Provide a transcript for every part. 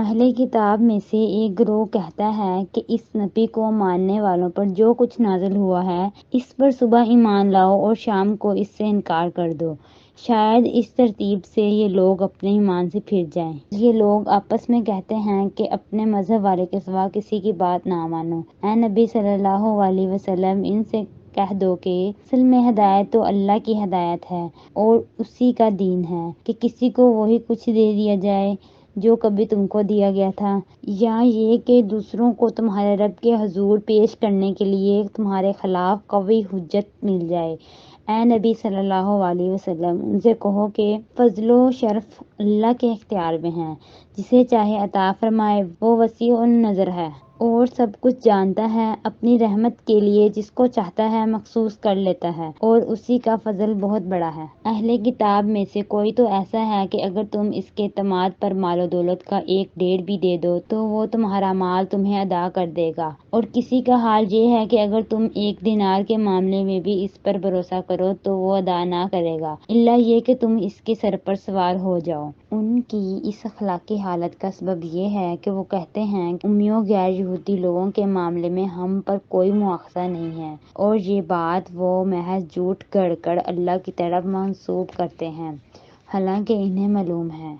اہل کتاب میں سے ایک گروہ کہتا ہے کہ اس نبی کو ماننے والوں پر جو کچھ نازل ہوا ہے اس پر صبح ایمان لاؤ اور شام کو اس سے انکار کر دو۔ شاید اس ترتیب سے یہ لوگ اپنے ایمان سے پھر جائیں۔ یہ لوگ آپس میں کہتے ہیں کہ اپنے مذہب والے کے سوا کسی کی بات نہ مانو۔ اے نبی صلی اللہ علیہ وسلم، ان سے کہہ دو کہ اصل میں ہدایت تو اللہ کی ہدایت ہے اور اسی کا دین ہے کہ کسی کو وہی کچھ دے دیا جائے جو کبھی تم کو دیا گیا تھا، یا یہ کہ دوسروں کو تمہارے رب کے حضور پیش کرنے کے لیے تمہارے خلاف قوی حجت مل جائے۔ اے نبی صلی اللہ علیہ وسلم، ان سے کہو کہ فضل و شرف اللہ کے اختیار میں ہے، جسے چاہے عطا فرمائے، وہ وسیع النظر ہے اور سب کچھ جانتا ہے، اپنی رحمت کے لیے جس کو چاہتا ہے مخصوص کر لیتا ہے اور اسی کا فضل بہت بڑا ہے۔ اہل کتاب میں سے کوئی تو ایسا ہے کہ اگر تم اس کے اعتماد پر مال و دولت کا 1 بھی دے دو تو وہ تمہارا مال تمہیں ادا کر دے گا، اور کسی کا حال یہ ہے کہ اگر تم 1 دینار کے معاملے میں بھی اس پر بھروسہ کرو تو وہ ادا نہ کرے گا، الا یہ کہ تم اس کے سر پر سوار ہو جاؤ۔ ان کی اس اخلاقی حالت کا سبب یہ ہے کہ وہ کہتے ہیں کہ امیوں غیر یہودی لوگوں کے معاملے میں ہم پر کوئی مواخذہ نہیں ہے، اور یہ بات وہ محض جھوٹ گڑھ کر اللہ کی طرف منسوب کرتے ہیں، حالانکہ انہیں معلوم ہے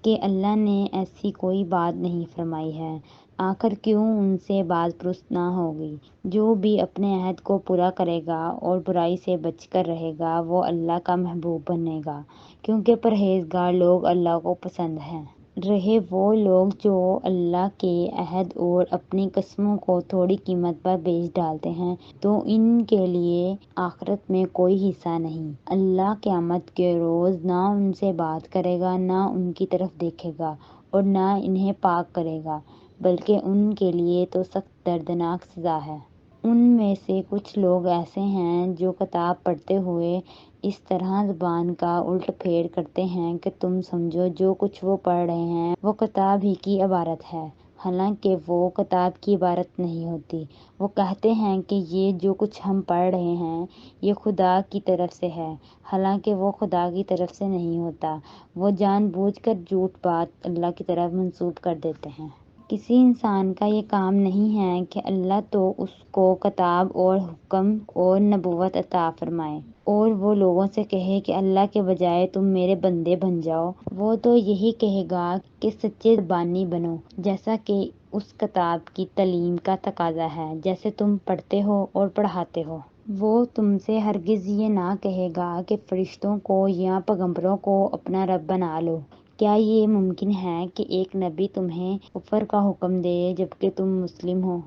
کہ اللہ نے ایسی کوئی بات نہیں فرمائی ہے۔ آخر کیوں ان سے باز پرس نہ ہوگی؟ جو بھی اپنے عہد کو پورا کرے گا اور برائی سے بچ کر رہے گا وہ اللہ کا محبوب بنے گا، کیونکہ پرہیزگار لوگ اللہ کو پسند ہیں۔ رہے وہ لوگ جو اللہ کے عہد اور اپنی قسموں کو تھوڑی قیمت پر بیچ ڈالتے ہیں تو ان کے لیے آخرت میں کوئی حصہ نہیں۔ اللہ قیامت کے روز نہ ان سے بات کرے گا، نہ ان کی طرف دیکھے گا اور نہ انہیں پاک کرے گا، بلکہ ان کے لیے تو سخت دردناک سزا ہے۔ ان میں سے کچھ لوگ ایسے ہیں جو کتاب پڑھتے ہوئے اس طرح زبان کا الٹ پھیر کرتے ہیں کہ تم سمجھو جو کچھ وہ پڑھ رہے ہیں وہ کتاب ہی کی عبارت ہے، حالانکہ وہ کتاب کی عبارت نہیں ہوتی۔ وہ کہتے ہیں کہ یہ جو کچھ ہم پڑھ رہے ہیں یہ خدا کی طرف سے ہے، حالانکہ وہ خدا کی طرف سے نہیں ہوتا۔ وہ جان بوجھ کر جھوٹ بات اللہ کی طرف منسوب کر دیتے ہیں۔ کسی انسان کا یہ کام نہیں ہے کہ اللہ تو اس کو کتاب اور حکم اور نبوت عطا فرمائے اور وہ لوگوں سے کہے کہ اللہ کے بجائے تم میرے بندے بن جاؤ۔ وہ تو یہی کہے گا کہ سچے ربانی بنو، جیسا کہ اس کتاب کی تعلیم کا تقاضا ہے جسے تم پڑھتے ہو اور پڑھاتے ہو۔ وہ تم سے ہرگز یہ نہ کہے گا کہ فرشتوں کو یا پیغمبروں کو اپنا رب بنا لو۔ کیا یہ ممکن ہے کہ ایک نبی تمہیں کفر کا حکم دے جبکہ تم مسلم ہو؟